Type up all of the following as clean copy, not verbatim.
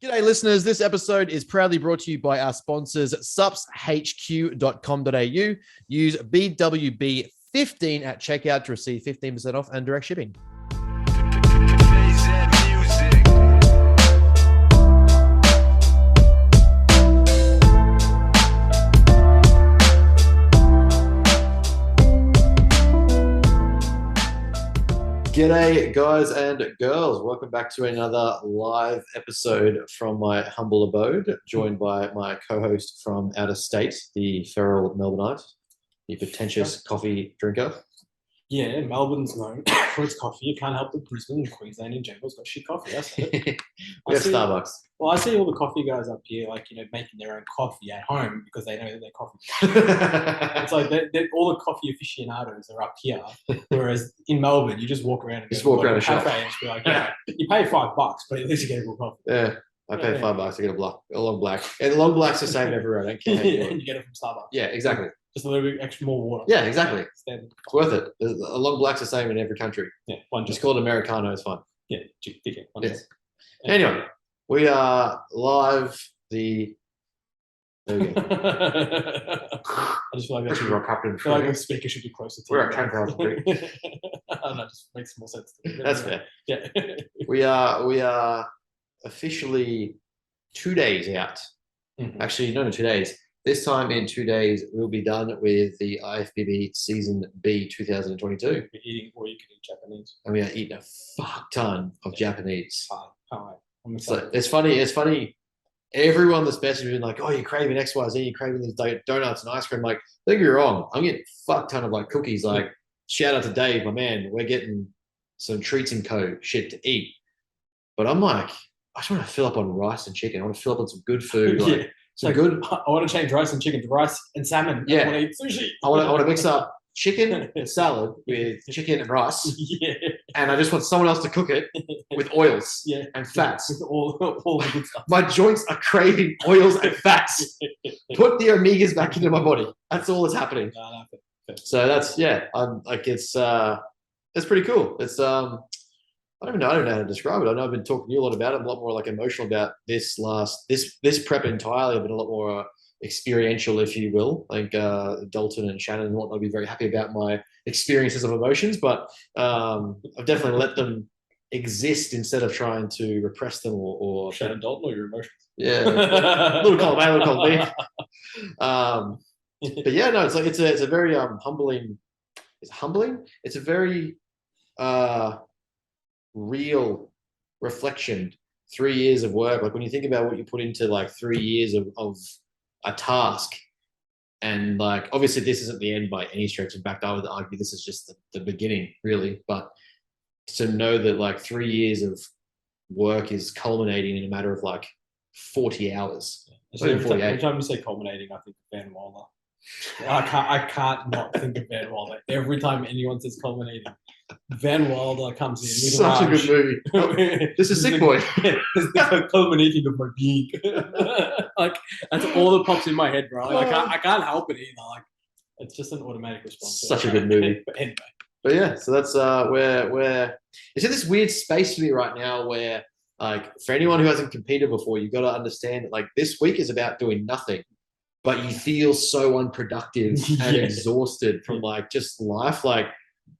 G'day, listeners. This episode is proudly brought to you by our sponsors, supshq.com.au. Use BWB15 at checkout to receive 15% off and direct shipping. G'day, guys and girls. Welcome back to another live episode from my humble abode, joined by my co-host from out of state, the feral Melbourneite, the pretentious coffee drinker. Yeah, Melbourne's known for its coffee. You can't help it. Brisbane and Queensland in general has got shit coffee. That's it. We have Starbucks. Well, I see all the coffee guys up here, making their own coffee at home because they know that their coffee. It's like all the coffee aficionados are up here, whereas in Melbourne, you just walk around and walk around a cafe shop and just be like, yeah, you pay $5, but at least you get a good coffee. Yeah. I pay $5 to get a long black. And long black's the same everywhere. I don't care. And you get it from Starbucks. Yeah, exactly. Just a little bit extra more water. Yeah, exactly. It's worth it. A long black's the same in every country. Yeah, just call it Americano. It's fine. Yeah, yes. Anyway, we are live. There we go. I just feel like that should rock up. I feel like the speaker should be closer to We're at 10,000 feet. I don't know, it just makes more sense to me. That's fair. Yeah. We are officially 2 days out. Mm-hmm. Actually, no, 2 days. This time in 2 days, we'll be done with the IFBB Season B 2022. We're eating, or you can eat Japanese. And we are eating a fuck ton of Japanese. So it's funny. Everyone that's messaged me been like, oh, you're craving XYZ, you're craving these donuts and ice cream. Like, don't get me wrong, I'm getting a fuck ton of like cookies. Like, shout out to Dave, my man. We're getting some treats and co shit to eat. But I'm like, I just want to fill up on rice and chicken. I want to fill up on some good food. Like, good. I want to change rice and chicken to rice and salmon. Yeah. I want to eat sushi. I want to mix up chicken and salad with chicken and rice. Yeah. And I just want someone else to cook it with oils and fats. With all the good stuff. My joints are craving oils and fats. Put the omegas back into my body. That's all that's happening. So that's it's pretty cool. It's I don't know how to describe it. I know I've been talking to you a lot about it. I'm a lot more like emotional about this prep entirely. I've been a lot more experiential, if you will. Like Dalton and Shannon and whatnot will be very happy about my experiences of emotions, but I've definitely let them exist instead of trying to repress them or Shannon Dalton or your emotions. Yeah, little column A, little column B. But yeah, no, it's a very humbling. It's humbling. It's a very real reflection. 3 years of work. Like when you think about what you put into like 3 years of a task, and like obviously this isn't the end by any stretch. In fact, I would argue this is just the beginning, really. But to know that like 3 years of work is culminating in a matter of like 40 hours. Every time you say culminating, I think of Van Wilder. I can't not think of Van Wilder. Every time anyone says culminating, Van Wilder comes in. Such a good movie. This is Sick Boy. The culminating of my being. Like that's all that pops in my head, bro. Like, I can't help it either. Like it's just an automatic response. Such a good movie. But anyway. But yeah, so that's where it's in this weird space for me right now where like for anyone who hasn't competed before, you've got to understand that like this week is about doing nothing. But you feel so unproductive and exhausted from like just life. Like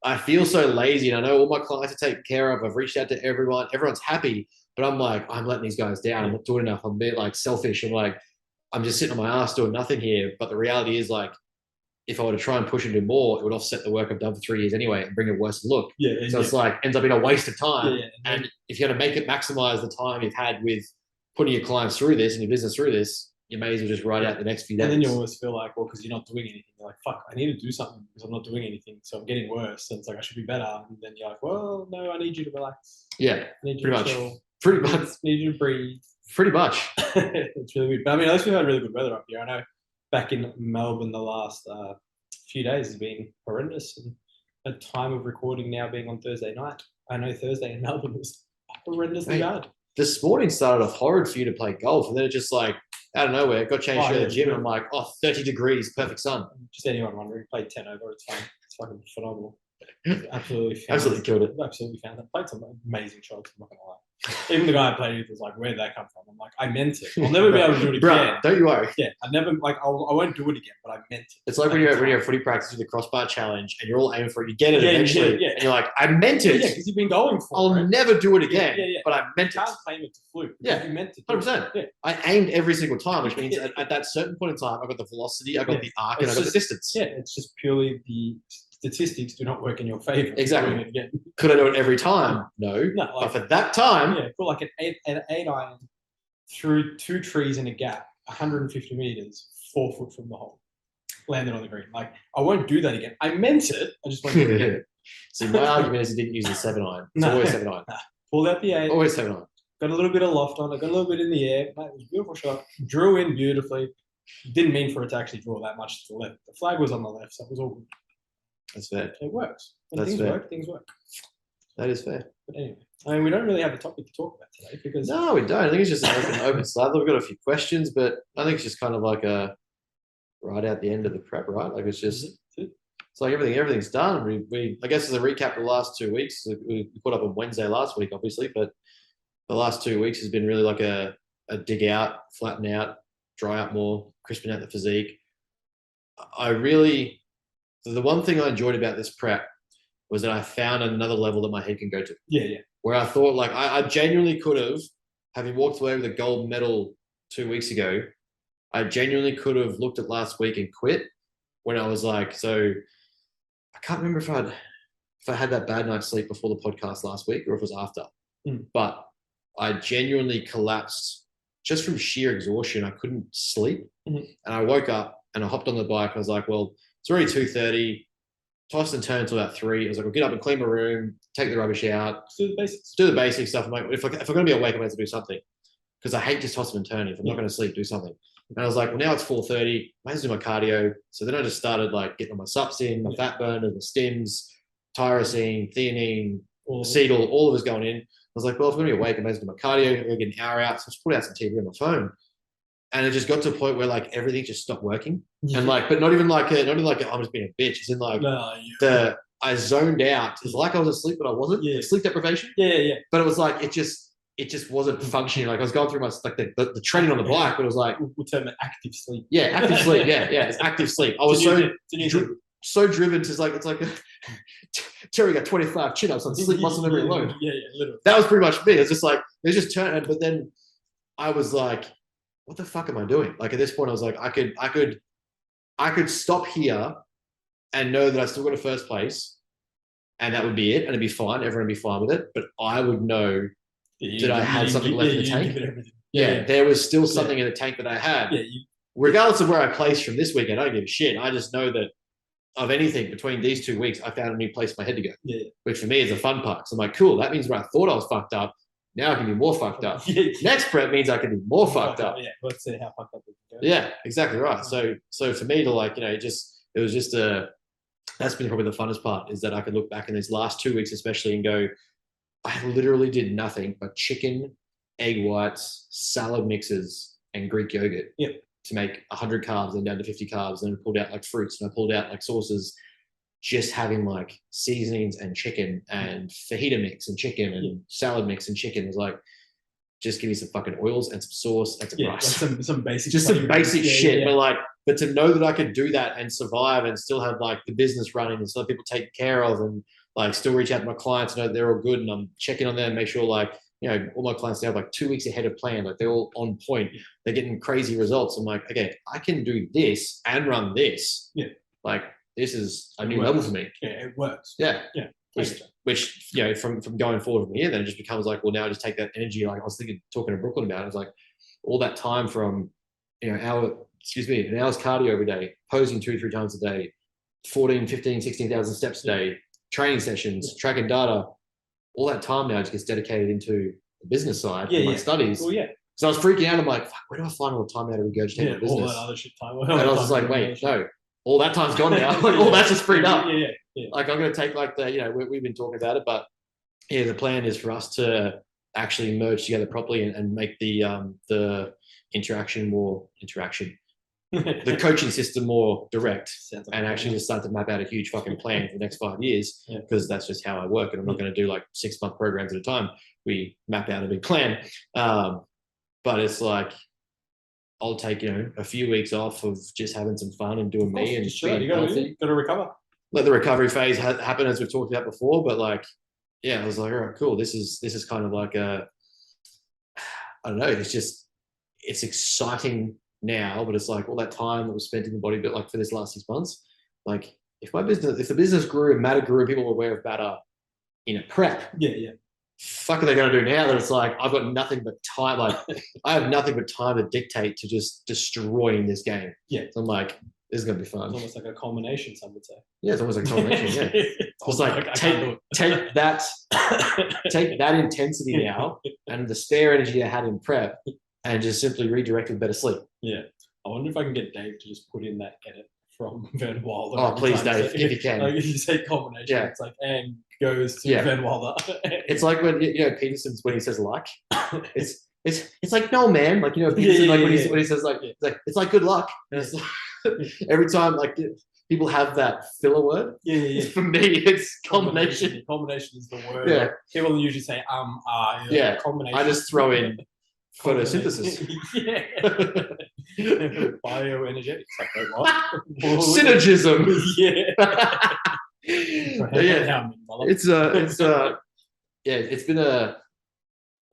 I feel so lazy, and I know all my clients are taken care of. I've reached out to everyone. Everyone's happy, but I'm like, I'm letting these guys down. I'm not doing enough. I'm a bit like selfish. I'm like, I'm just sitting on my ass doing nothing here. But the reality is like, if I were to try and push and do more, it would offset the work I've done for 3 years anyway and bring a worse look. So it's like ends up being a waste of time. And if you're going to make it maximize the time you've had with putting your clients through this and your business through this, you may as well just write out the next few days. And then you always feel like, well, because you're not doing anything. You're like, fuck, I need to do something because I'm not doing anything. So I'm getting worse. And it's like, I should be better. And then you're like, well, no, I need you to relax. Yeah, I need you pretty to much. chill. Pretty much. I need you to breathe. Pretty much. It's really weird. But I mean, at least we've had really good weather up here. I know back in Melbourne, the last few days has been horrendous. And at time of recording now being on Thursday night, I know Thursday in Melbourne was horrendously bad. This morning started off horrid for you to play golf, and then it just like out of nowhere got changed to the gym, and I'm like, 30 degrees, perfect sun. Just anyone wondering, played 10 over, it's fine. It's fucking phenomenal. Absolutely found Absolutely killed it. Absolutely found it. Played some amazing shots. I'm not gonna lie. Even the guy I played with was like, "Where'd that come from?" I'm like, "I meant it. I'll never be able to do it again." Bruh, don't you worry. Yeah, I never like. I won't do it again, but I meant it. It's like when you're at footy practice with the crossbar challenge and you're all aiming for it, you get it eventually, yeah. and you're like, I meant it. Yeah, because you've been going for I'll it. never do it again, but I meant You it. can't claim it to fluke. Yeah, You meant it. 100%. Yeah. I aimed every single time, which means at that certain point in time, I got the velocity, I got the arc, and I got the distance. Yeah, it's just purely the statistics do not work in your favor. Exactly. Could I do it every time? No. But for that time, put like an eight iron through 2 trees in a gap, 150 meters, 4 foot from the hole, landed on the green. Like, I won't do that again. I meant it. I just won't do it again. See, my argument is he didn't use the 7 iron. It's always 7 iron. Pulled out the 8. Always 7 iron. Got a little bit of loft on it. Got a little bit in the air. Mate, it was a beautiful shot. Drew in beautifully. Didn't mean for it to actually draw that much to the left. The flag was on the left, so it was all good. That's fair. It works. When That's things fair. work, things work. That is fair. But anyway, I mean, we don't really have a topic to talk about today because no, we don't. I think it's just an open slather. We've got a few questions, but I think it's just kind of like a right out the end of the prep, right? Like it's like everything's done. We I guess as a recap of the last 2 weeks, we caught up on Wednesday last week, obviously, but the last 2 weeks has been really like a dig out, flatten out, dry out more, crisping out the physique. The one thing I enjoyed about this prep was that I found another level that my head can go to. Yeah. Where I thought like I genuinely could have, having walked away with a gold medal 2 weeks ago, I genuinely could have looked at last week and quit when I was like, so I can't remember if I had that bad night's sleep before the podcast last week or if it was after. But I genuinely collapsed just from sheer exhaustion. I couldn't sleep. And I woke up and I hopped on the bike. I was like, well, it's already 2:30. Tossed and turned until about 3. I was like, I'll get up and clean my room, take the rubbish out. Do the basics. Do the basic stuff. I'm like, if I'm going to be awake, I'm going to do something. Because I hate just tossing and turning. If I'm not going to sleep, do something. And I was like, well, now it's 4:30. I might do my cardio. So then I just started like getting my sups in, my fat burners, the stims, tyrosine, theanine, acetyl, all of us going in. I was like, well, if I'm going to be awake, I might as well do my cardio. I'm going to get an hour out. So I just put out some TV on my phone. And it just got to a point where like everything just stopped working. And like, but not even like I'm just being a bitch. It's in like I zoned out. It's like I was asleep, but I wasn't. Like sleep deprivation. Yeah. But it was like it just wasn't functioning. Like I was going through my like the training on the bike, but it was like we'll term it active sleep. Yeah, active sleep. Yeah, it's active sleep. I was so driven to like it's like Terry got 25 chin-ups on sleep muscle memory alone. Yeah, literally. That was pretty much me. It's just like it just turned, but then I was like, what the fuck am I doing? Like at this point, I was like, I could stop here and know that I still got a first place, and that would be it, and it'd be fine. Everyone would be fine with it, but I would know that I had something left in the tank. Yeah, there was still something in the tank that I had. Yeah, regardless of where I place from this weekend, I don't give a shit. I just know that of anything between these 2 weeks, I found a new place for my head to go. Yeah. Which for me is a fun part. So I'm like, cool, that means where I thought I was fucked up, now I can be more fucked up. Next prep means I can be more fucked up. Yeah, let's see how fucked up we can go. Yeah, exactly right. So for me to like, it was just that's been probably the funnest part, is that I could look back in these last 2 weeks especially and go, I literally did nothing but chicken, egg whites, salad mixes, and Greek yogurt. Yep. To make 100 carbs and down to 50 carbs, and pulled out like fruits, and I pulled out like sauces, just having like seasonings and chicken and fajita mix and chicken and salad mix and chicken. It was like, just give me some fucking oils and some sauce and some rice. Like some basic, just some basic shit. But to know that I could do that and survive and still have like the business running and still have people taken care of, and like still reach out to my clients, know they're all good, and I'm checking on them, make sure like, all my clients, they have like 2 weeks ahead of plan. Like they're all on point. They're getting crazy results. I'm like, okay, I can do this and run this. Yeah. Like this is a new level for me. Yeah, it works. Yeah. Which from going forward from here, then it just becomes like, well, now I just take that energy. Like I was talking to Brooklyn about it. It's like all that time from, an hour's cardio every day, posing 2-3 times a day, 14, 15, 16,000 steps a day, training sessions, tracking data. All that time now just gets dedicated into the business side of my studies. Well, yeah. So I was freaking out. I'm like, fuck, where do I find all the time now to regurgitate my business? All that other shit time. And I was just like, wait, no, all that time's gone now. Like all that's just freed up. Yeah. Like I'm going to take like we've been talking about it, but yeah, the plan is for us to actually merge together properly and make the interaction more interaction. the coaching system more direct Sounds like and a actually plan. just start to map out a huge fucking plan for the next 5 years because that's just how I work. And I'm not going to do like 6-month programs at a time. We map out a big plan. But it's like, I'll take, a few weeks off of just having some fun and doing me and being healthy. Got to recover. Let the recovery phase happen as we've talked about before. But like, yeah, I was like, all right, cool. This is kind of like I don't know. It's exciting now, but it's like all that time that was spent in the body, but like for this last 6 months, like if the business grew and Matter grew and people were aware of Matter in a prep, fuck are they going to do now that it's like I've got nothing but time? Like I have nothing but time to dictate to just destroying this game. Yeah, so I'm like, this is going to be fun. It's almost like a culmination, some would say. Yeah, it's almost like a culmination. Yeah, it's like take that intensity now and the spare energy I had in prep and just simply redirect with better sleep. Yeah, I wonder if I can get Dave to just put in that edit from Van Wilder. Oh, please, Dave, if you can. Like if you say culmination, it's like and goes to Van Wilder. It's like when Peterson's when he says like, it's like no man, like Peterson when he says like it's like good luck. And it's like, every time like people have that filler word. For me, it's culmination. Culmination is the word. Yeah. Like, people usually say culmination. I just throw in photosynthesis. Bioenergetics. Like, what? Synergism. It's been a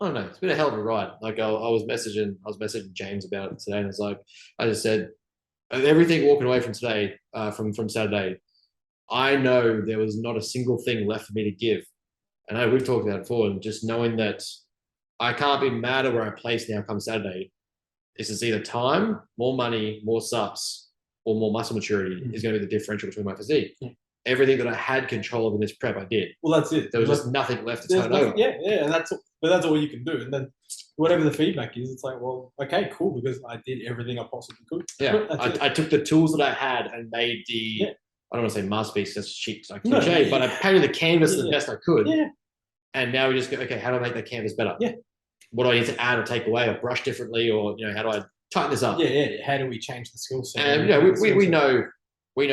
I don't know. It's been a hell of a ride. Like I was messaging James about it today, and it's like I just said, everything walking away from today, from Saturday, I know there was not a single thing left for me to give. And I know we've talked about it before, and just knowing that I can't be mad at where I place now come Saturday. This is either time, more money, more subs, or more muscle maturity is going to be the differential between my physique. Everything that I had control of in this prep, I did. Well, that's it. There was just nothing left to turn over. And that's all you can do. And then whatever the feedback is, it's like, well, okay, cool, because I did everything I possibly could. Yeah, I took the tools that I had and made the. I don't want to say masterpiece, that's cheap, like cliche, but I painted the canvas the best I could. And now we just go, okay, how do I make that canvas better? What do I need to add or take away or brush differently, or how do I tighten this up? How do we change the skill set? And we know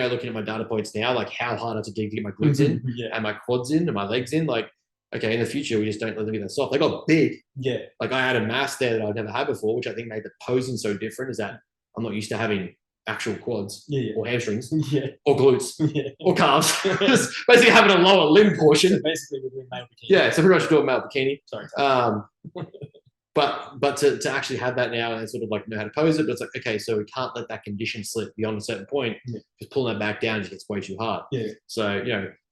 looking at my data points now, like how hard I have to dig to get my glutes in and my quads in and my legs in. Like, okay, in the future we just don't let them get that soft. They got big. Like I had a mass there that I'd never had before, which I think made the posing so different. Is that I'm not used to having actual quads or hamstrings or glutes or calves. Basically having a lower limb portion. So basically we're doing male bikini. So pretty much doing male bikini. Sorry. But to actually have that now and sort of like know how to pose it, but it's like, okay, so we can't let that condition slip beyond a certain point. Just pulling that back down just gets way too hard. So,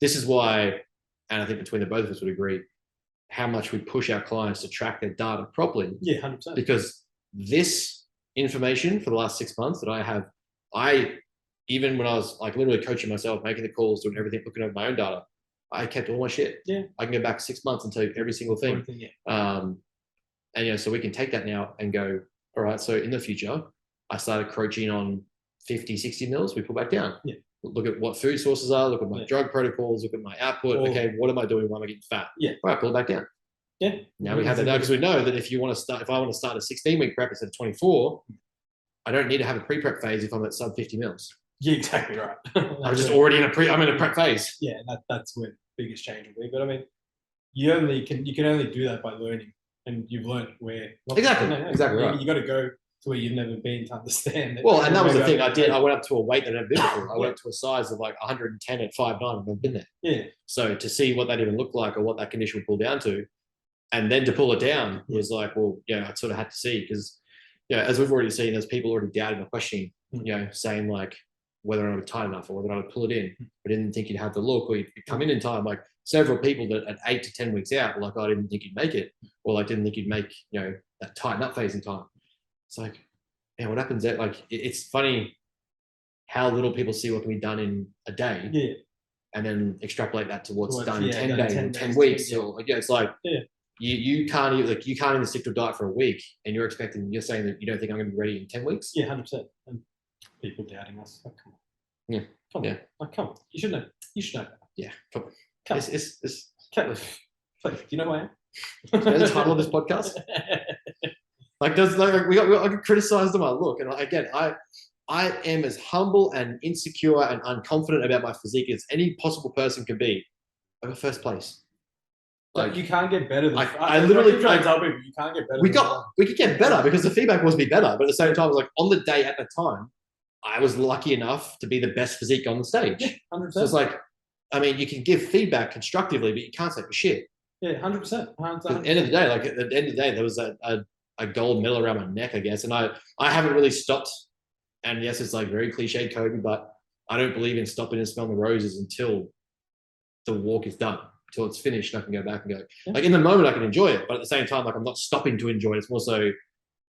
this is why, and I think between the both of us would agree, how much we push our clients to track their data properly. 100%. Because this information for the last 6 months that I have, even when I was like literally coaching myself, making the calls, doing everything, looking at my own data, I kept all my shit. I can go back 6 months and tell you every single thing. And so we can take that now and go, all right, so in the future, I started crouching on 50, 60 mils, we pull back down. Look at what food sources are, look at my drug protocols, look at my output. Okay, what am I doing? Why am I getting fat? All right, pull it back down. Now we have that now because we know that if I want to start a 16-week prep instead of 24, I don't need to have a pre-prep phase if I'm at sub 50 mils. Exactly right. I'm just already I'm in a prep phase. That's where the biggest change will be. But I mean, you can only do that by learning. And you've learned where exactly right. You got to go to where you've never been to understand that. Well, and that was the thing I did. I went up to a weight that I'd never been before. I went up to a size of like 110 at 5'9". I've never been there. So to see what that even looked like or what that condition would pull down to, and then to pull it down was like, well, I sort of had to see because, as we've already seen, there's people already doubting or questioning, saying like whether or not it's tight enough or whether or not I'd pull it in, but didn't think you'd have the look or you'd come in time. Like several people that at 8 to 10 weeks out were like, I didn't think you'd make it, or like didn't think you'd make that tighten up phase in time. It's like, what happens there? Like it's funny how little people see what can be done in a day, and then extrapolate that to what's done in 10 days or 10 weeks, or it's like you can't even stick to a diet for a week, and you're saying that you don't think I'm going to be ready in 10 weeks. 100%. And people doubting us. Like, come on. Come on. Like, come on. You should know. Yeah. Come on. Come on. Do you know who I am? The title of this podcast. Like, I get criticized on my look, and again, I I am as humble and insecure and unconfident about my physique as any possible person could be. I got first place. Like you can't get better than. I literally try to tell people you can't get better. We could get better because the feedback was be better, but at the same time, it was like on the day at the time, I was lucky enough to be the best physique on the stage. Yeah, 100%. So it's like, I mean, you can give feedback constructively, but you can't say for shit. Yeah, 100%. At the end of the day, like at the end of the day, there was a gold medal around my neck, I guess, and I haven't really stopped. And yes, it's like very cliche, Kobe, but I don't believe in stopping and smelling the roses until the walk is done, until it's finished. I can go back and go. Yeah. Like in the moment, I can enjoy it, but at the same time, like I'm not stopping to enjoy it. It's more so,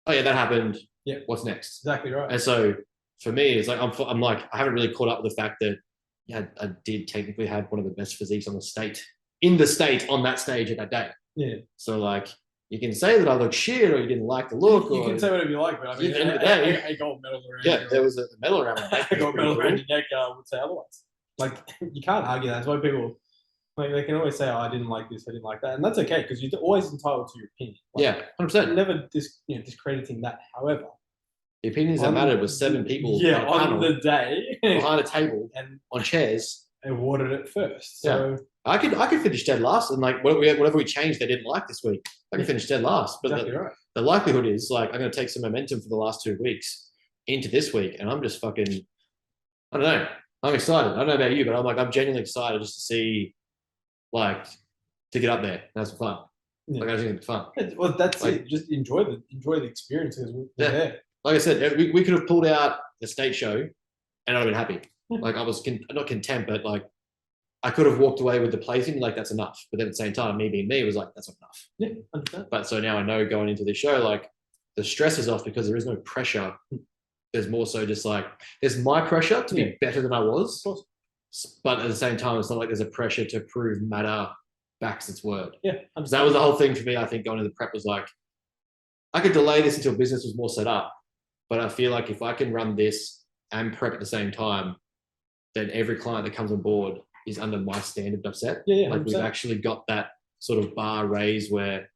oh yeah, that happened. Yeah, what's next? Exactly right. And so for me, it's like I'm like I haven't really caught up with the fact that yeah, I did technically have one of the best physiques on the state on that stage at that day. Yeah. So like you can say that I look shit or you didn't like the look. You can say whatever you like, but I mean, at the end of the day, a gold medal around. Yeah, there was a medal around my neck. A gold medal around your neck would say otherwise. Like you can't argue that. That's why people like they can always say, "Oh, I didn't like this, I didn't like that," and that's okay because you're always entitled to your opinion. Like, yeah, 100%. Never discrediting that. However, the opinions that mattered was 7 people. Yeah, on the day behind a table and on chairs. Awarded it first. So yeah. I could finish dead last, and like whatever we changed, they didn't like this week. I can finish dead last, but exactly right. The likelihood is like I'm going to take some momentum for the last 2 weeks into this week, and I'm just fucking. I don't know. I'm excited. I don't know about you, but I'm genuinely excited just to see, like, to get up there. Have some fun. Yeah. Like I think it's fun. Well, that's like, it. Just enjoy the experience because we're there. Like I said, we could have pulled out the state show, and I'd have been happy. Like I was not content, but like I could have walked away with the placing, like that's enough. But then at the same time, me being me was like, that's not enough. Yeah, 100%. But so now I know going into this show, like the stress is off because there is no pressure. There's more so just like there's my pressure to be better than I was. But at the same time, it's not like there's a pressure to prove matter backs its word. Yeah. So that was the whole thing for me, I think, going into the prep was like I could delay this until business was more set up. But I feel like if I can run this and prep at the same time, then every client that comes on board is under my standard I've set. Yeah, like we've actually got that sort of bar raised where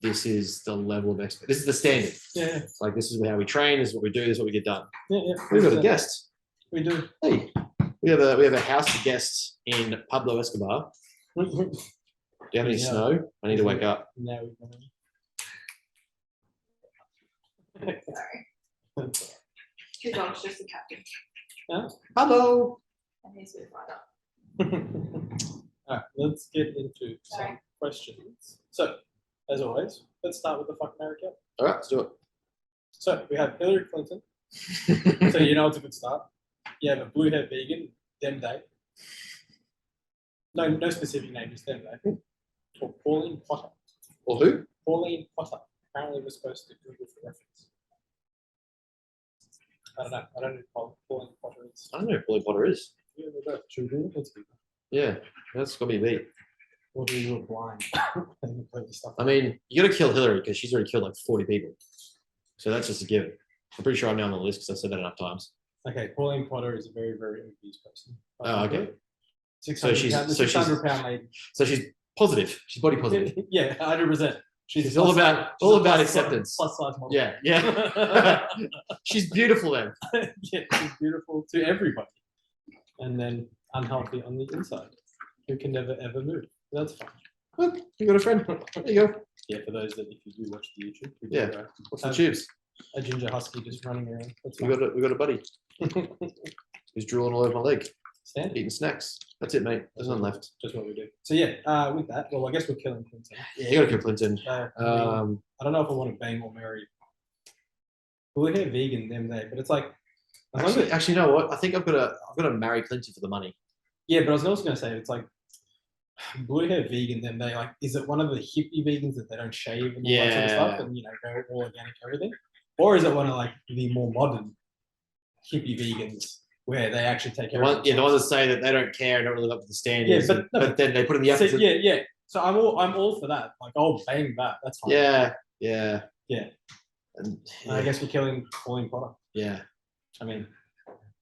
this is the level of expert. This is the standard. Yeah. Like this is how we train. This is what we do. This is what we get done. Yeah. We've got a guest. We do. Hey, we have a house guest in Pablo Escobar. Do you have any snow? I need to wake up. No. Sorry. His dog's just a captain. Yeah. Hello. And he's with right up. All right, let's get into some questions. So, as always, let's start with the fuck, marry, kill. All right, let's do it. So we have Hillary Clinton. So you know it's a good start. You have a blue hair vegan, them day. No specific name, just them day. Or Pauline Potter. Or who? Pauline Potter. Apparently we're supposed to Google for reference. I don't know. I don't know who Pauline Potter is. I don't know who Pauline Potter is. Yeah, we go. Should we do it? Let's do it. Yeah, that's got to be beat. Or do you look blind? I mean, you got to kill Hillary because she's already killed like 40 people. So that's just a given. I'm pretty sure I'm now on the list because I've said that enough times. Okay, Pauline Potter is a very, very obese person. Oh, okay. 600 pound lady. So she's positive. She's body positive. Yeah, 100%. She's all about acceptance. Plus size model. Yeah. She's beautiful then. Yeah, she's beautiful to everybody. And then unhealthy on the inside. Who can never ever move. That's fine. Well, you got a friend. There you go. Yeah, for those that if you do watch the YouTube. Yeah. What's the tubes? A ginger husky just running around. We got a buddy. Who's drooling all over my leg. Standard. Eating snacks. That's it, mate. There's none left. Just what we do. So yeah, with that, well, I guess we're killing Clinton. Yeah, you got to kill Clinton. I don't know if I want to bang or marry. We're here vegan them day, but it's like. Actually, you know what? I think I've got to marry Clinton for the money. Yeah, but I was also going to say it's like blue hair vegan. Then they like, is it one of the hippie vegans that they don't shave and all that sort of stuff, and go all organic everything, or is it one of like the more modern hippie vegans where they actually take care of the ones that say that they don't care and don't really live up to the standards. Yeah, but then they put in the effort. Yeah. So I'm all for that. Like, I'll bang that. That's fine. Yeah. And I guess we're killing Pauline Potter. Yeah. I mean.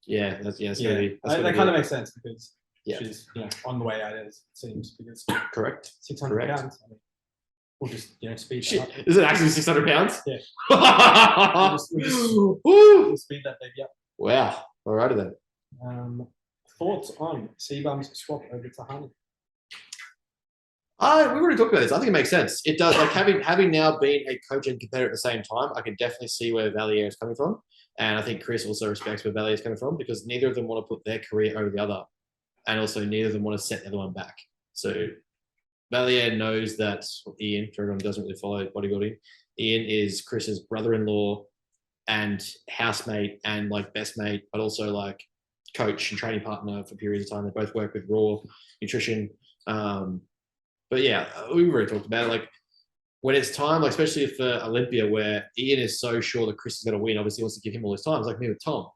Yeah, that's that kind of makes sense because she's on the way out as it seems because correct 600 pounds. I mean, we'll just speed that up. Is it actually 600 pounds? Yeah. we'll speed that baby up. Wow. Alrighty then. Thoughts on Seabum's swap over to Honey? We've already talked about this. I think it makes sense. It does. Like having now been a coach and competitor at the same time, I can definitely see where Valier is coming from, and I think Chris also respects where Valier is coming from because neither of them want to put their career over the other, and also neither of them want to set the other one back. So Valier knows that Ian, for everyone who doesn't really follow bodybuilding, Ian is Chris's brother-in-law and housemate and like best mate, but also like coach and training partner for periods of time. They both work with Raw Nutrition. But yeah, we've already talked about it. Like when it's time, like especially for Olympia, where Ian is so sure that Chris is going to win, obviously he wants to give him all his time. It's like me with Tom.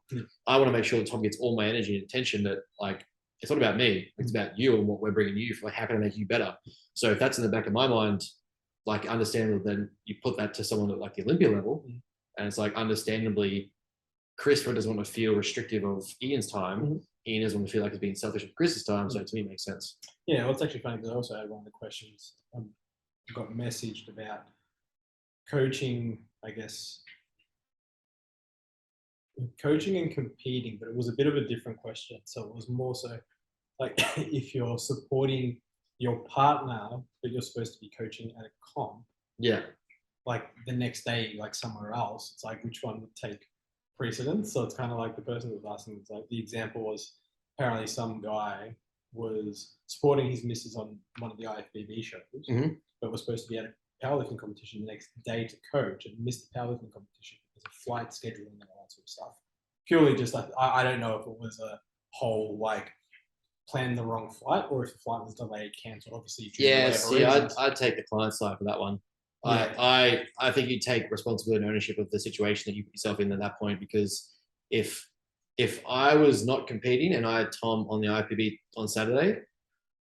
I want to make sure that Tom gets all my energy and attention. That like it's not about me; it's about you and what we're bringing you. For like, how can I make you better? So if that's in the back of my mind, like understandable, then you put that to someone at like the Olympia level, and it's like understandably, Chris doesn't want to feel restrictive of Ian's time. Ian doesn't want to feel like he's being selfish with Chris's time. So to me, it makes sense. Yeah, well, it's actually funny because I also had one of the questions got messaged about coaching, I guess, coaching and competing, but it was a bit of a different question. So it was more so like if you're supporting your partner, but you're supposed to be coaching at a comp, Yeah. like the next day, like somewhere else, it's like which one would take precedence? So it's kind of like the person that was asking, it's like the example was apparently some guy was supporting his missus on one of the IFBB shows, but was supposed to be at a powerlifting competition the next day to coach and missed the powerlifting competition because of flight scheduling and all that sort of stuff. Purely just like, I don't know if it was a whole like plan the wrong flight or if the flight was delayed, cancelled, obviously. Yeah, see, I'd take the client side for that one. Yeah. I think you take responsibility and ownership of the situation that you put yourself in at that point, because if I was not competing and I had Tom on the IPB on Saturday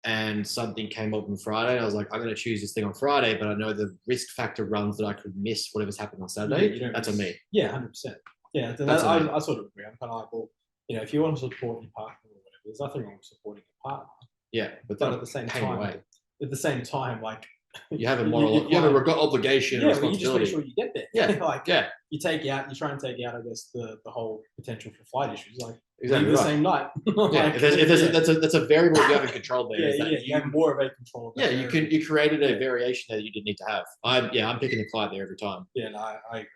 and something came up on Friday, I was like, I'm going to choose this thing on Friday, but I know the risk factor runs that I could miss whatever's happening on Saturday. Yeah, that's on me. Yeah, 100%. Yeah, I sort of agree. I'm kind of like, well, you know, if you want to support your partner or whatever, there's nothing wrong with supporting your partner. Yeah, but at the same time, like you have a moral, you have a obligation, and responsibility. You just make sure you get there. Yeah, like you try and take out, I guess, the whole potential for flight issues. Like exactly the same night. Like, that's a variable you haven't controlled there. You have more of a control. Yeah, you created a variation there that you didn't need to have. I'm picking the client there every time. Yeah, no, I agree.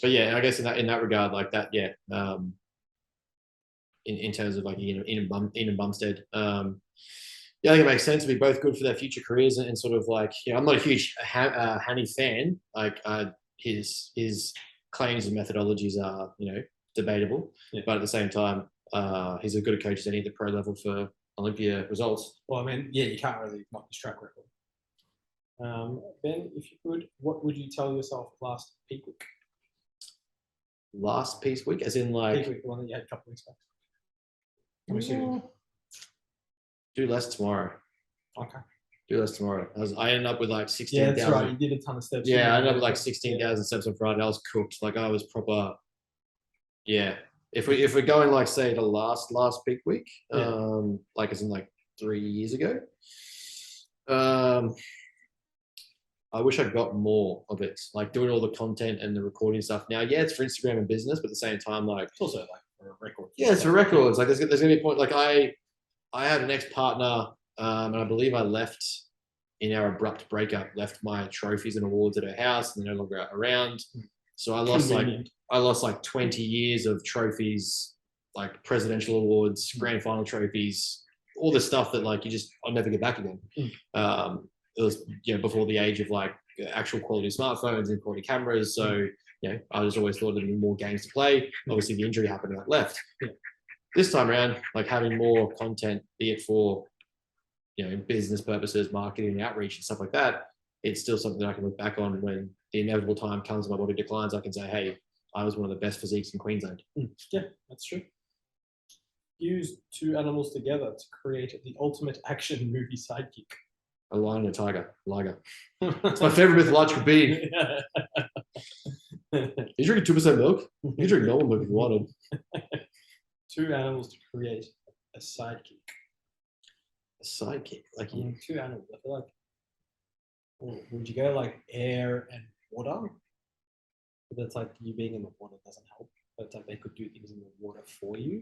But yeah, I guess in that regard, like that, yeah. In terms of like Ian and Bumstead, yeah, I think it makes sense to be both good for their future careers and sort of like, I'm not a huge Hanny fan. Like his claims and methodologies are debatable, but at the same time, he's as good a coach as any at the pro level for Olympia results. Well, I mean, yeah, you can't really knock his track record. Ben, if you could, what would you tell yourself last peak week? Last peak week, as in like peak week, the one that you had a couple weeks back. I'm assuming. Do less tomorrow. Okay. Do less tomorrow. I ended up with like 16,000. Yeah, that's right. You did a ton of steps. Yeah, I ended up with like 16,000 steps on Friday. I was cooked. Like I was proper. Yeah. If we're going like say the last peak week, like as in like 3 years ago, I wish I got more of it. Like doing all the content and the recording stuff. Now, yeah, it's for Instagram and business, but at the same time, like it's also like for a record. Yeah, it's for records. Like there's gonna be a point. Like I had an ex-partner, and I believe I left in our abrupt breakup. Left my trophies and awards at her house, and they're no longer around. So I lost like 20 years of trophies, like presidential awards, grand final trophies, all the stuff that like I'll never get back again. It was before the age of like actual quality smartphones and quality cameras. So I just always thought there'd be more games to play. Obviously, the injury happened and I left. This time around, like having more content, be it for business purposes, marketing, and outreach and stuff like that, it's still something that I can look back on when the inevitable time comes and my body declines. I can say, hey, I was one of the best physiques in Queensland. Yeah, that's true. Use two animals together to create the ultimate action movie sidekick. A lion and a tiger. Liger. It's my favorite mythological being. You drinking 2% milk? You can drink normal milk if you wanted. Two animals to create a sidekick. A sidekick? Like two animals. I feel like, would you go like air and water? But that's like you being in the water doesn't help. But it's like they could do things in the water for you.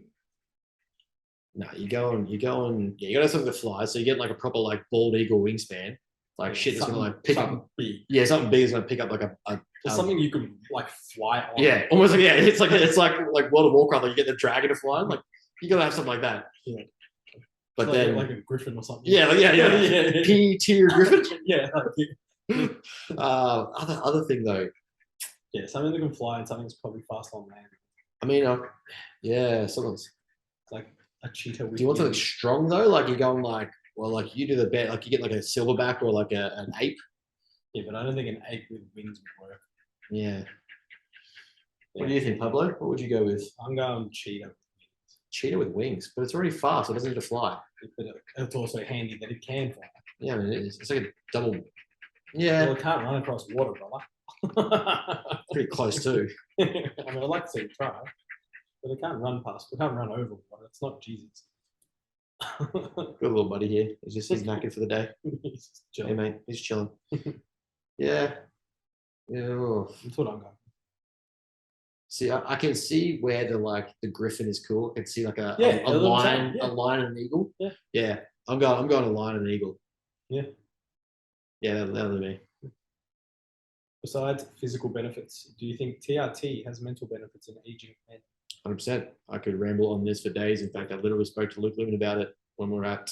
No, you go on. Yeah, you gotta have something to fly. So you get like a proper like bald eagle wingspan. Like shit, that's gonna like pick something up. big. Yeah, something big is gonna pick up like Or something you can like fly on. Yeah, almost like it's like World of Warcraft. Like you get the dragon to fly. Like you gotta have something like that. Yeah. But like then like a griffin or something. yeah, P tier griffin. Yeah. Other thing though. Yeah, something that can fly and something's probably fast on land. I mean, yeah, something's. Like a cheetah. Do you want something strong though? Like you're going like, well, like you do the bet, like you get like a silverback or like an ape. Yeah, but I don't think an ape with wings would work. Yeah. What do you think, Pablo? What would you go with? I'm going cheetah. Cheetah with wings, but it's already fast. It doesn't need to fly. But it's also handy that it can fly. Yeah, I mean, it's like a double. Yeah. Well, it can't run across water, brother. Pretty close too. I mean, I'd like to see it try, but it can't run past. It can't run over water. It's not Jesus. Good little buddy here. He's knackered for the day. He's just Hey chilling. mate, he's chilling. Yeah. Yeah. That's what I'm going. See, I can see where the griffin is cool. I can see like a Yeah, that's what I'm lion, saying, yeah. a lion and an eagle. Yeah. Yeah. I'm going a lion and an eagle. Yeah. Yeah, that'll be me. Besides physical benefits, do you think TRT has mental benefits in aging men? 100%. I could ramble on this for days. In fact, I literally spoke to Luke Lumen about it when we were at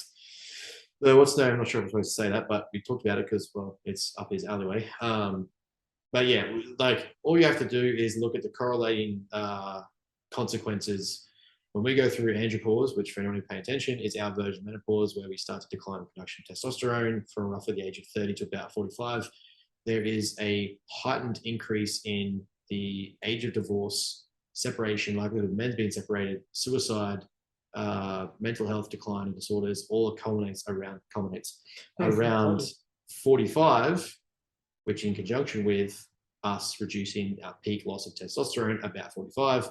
what's the name? I'm not sure if I'm supposed to say that, but we talked about it because, well, it's up his alleyway. But yeah, like all you have to do is look at the correlating consequences when we go through andropause, which for anyone who pay attention is our version of menopause, where we start to decline the production of testosterone from roughly the age of 30 to about 45. There is a heightened increase in the age of divorce, separation, likelihood of men being separated, suicide, mental health decline and disorders, all culminates around 45, which in conjunction with us reducing our peak loss of testosterone about 45.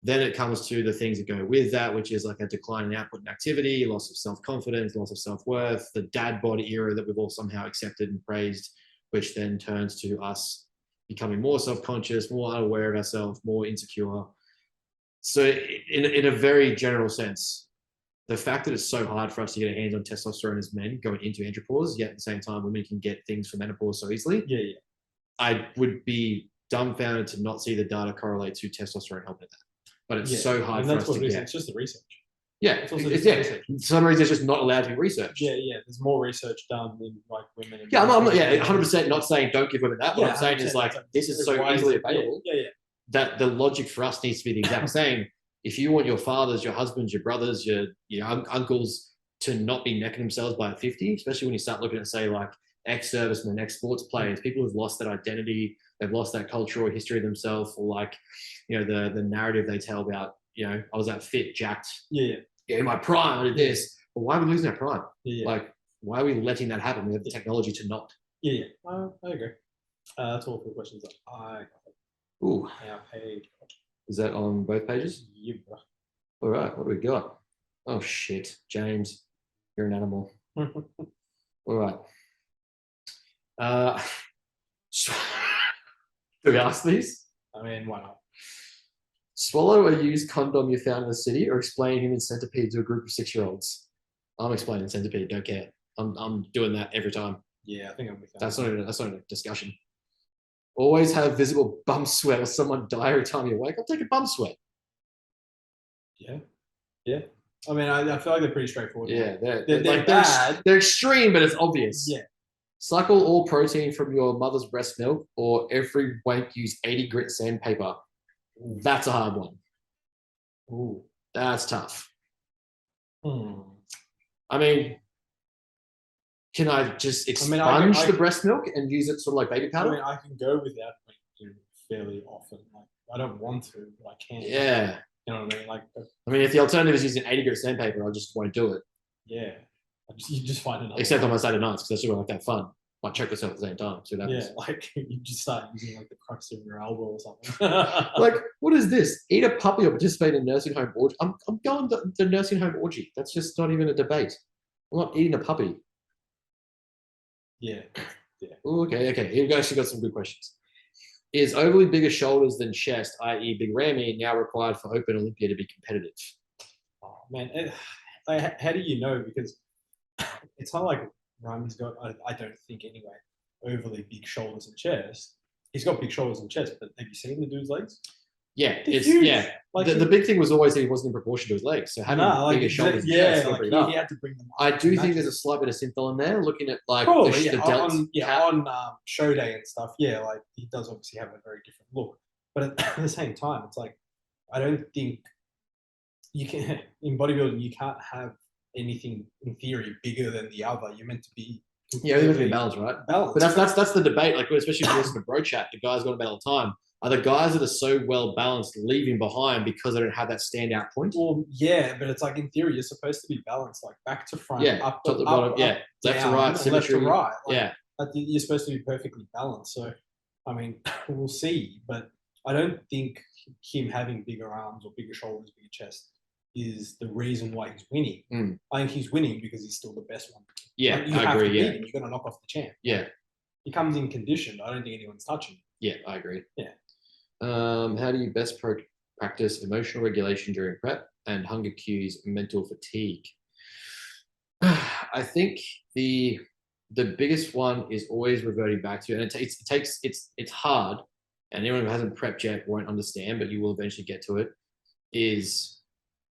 Then it comes to the things that go with that, which is like a decline in output and activity, loss of self-confidence, loss of self-worth, the dad bod era that we've all somehow accepted and praised, which then turns to us becoming more self-conscious, more unaware of ourselves, more insecure. So in a very general sense, the fact that it's so hard for us to get our hands on testosterone as men going into andropause, yet at the same time women can get things for menopause so easily. Yeah, yeah. I would be dumbfounded to not see the data correlate to testosterone helping that. But it's so hard for us to get. It's just the research. Yeah, It's also it's, just yeah. research. For some reason, it's just not allowed to be researched. Yeah, yeah. There's more research done in like women. And Yeah, I'm not, 100% not saying don't give women that. What Yeah, I'm saying is 100%. like this is so Why is easily it- available Yeah, yeah. that the logic for us needs to be the exact same. If you want your fathers, your husbands, your brothers, your uncles to not be necking themselves by 50, especially when you start looking at say like ex-servicemen, ex-sports players, people who've lost that identity, they've lost that cultural history of themselves, or like the narrative they tell about I was that fit, jacked. Yeah, yeah. In my prime, I did this. But why are we losing our prime? Yeah, yeah. Like, why are we letting that happen? We have the technology to not. Yeah, yeah. I agree. That's all for the questions that I Ooh, now paid. is that on both pages? Yeah, bro. All right, what do we got? Oh shit, James, you're an animal. All right. Do we ask these? I mean, why not? Swallow a used condom you found in the city, or explain human centipede to a group of 6-year-olds. I'm explaining centipede. Don't care. I'm doing that every time. Yeah, I think I'm with that. That's not a discussion. Always have visible bum sweat or someone die every time you wake. I'll take a bum sweat. Yeah, yeah. I mean, I feel like they're pretty straightforward. Yeah, They're bad. They're extreme, but it's obvious. Yeah. Suckle all protein from your mother's breast milk, or every wank use 80 grit sandpaper. That's a hard one. Ooh. That's tough. Hmm. I mean, can I just expunge I the breast milk and use it sort of like baby I powder? mean, I can go without wanking fairly often. Like, I don't want to, but I can. Yeah. You know what I mean? Like, I mean, if the alternative is using 80 grit sandpaper, I just won't do it. yeah. You just find another. Except on one. my Saturday nights, because I still like that fun. Might choke myself at the same time. So Yeah, like you just start using like the crux of your elbow or something. like, what is this? Eat a puppy or participate in a nursing home orgy? I'm going the nursing home orgy. That's just not even a debate. I'm not eating a puppy. Yeah. Ooh, okay. Here we go. She got some good questions. Is overly bigger shoulders than chest, i.e., Big Rammy, now required for Open Olympia to be competitive? Oh man, like, how do you know? Because it's not like Rami's got. I don't think anyway. Overly big shoulders and chest. He's got big shoulders and chest, but have you seen the dude's legs? Yeah, They're it's huge. yeah. Like the big thing was always that he wasn't in proportion to his legs. So having bigger shoulders, and chest, like bring it up. he had to bring them up. I do think Imagine. there's a slight bit of synthol in there. Looking at like Probably, the delts, on show day and stuff. Yeah, like he does obviously have a very different look, but at the same time, it's like I don't think you can in bodybuilding you can't have anything in theory bigger than the other. You're meant to be yeah, everything's been balanced, right? balanced. But that's the debate. Like especially if you listen to Bro Chat, the guys got about all the time. Are the guys that are so well balanced leaving behind because they don't have that standout point? Well, yeah, but it's like in theory you're supposed to be balanced, like back to front, Yeah, up top to up, bottom, up, yeah, left to down, right, and symmetry. left to right. Like, Yeah, you're supposed to be perfectly balanced. So, I mean, we'll see. But I don't think him having bigger arms or bigger shoulders, bigger chest is the reason why he's winning. Mm. I think he's winning because he's still the best one. Yeah, like, you I have agree. To Yeah, beat him. You're gonna knock off the champ. Yeah, he comes in conditioned. I don't think anyone's touching him. Yeah, I agree. Yeah. How do you best practice emotional regulation during prep and hunger cues, mental fatigue? I think the biggest one is always reverting back to, and it's hard, and anyone who hasn't prepped yet won't understand, but you will eventually get to it. Is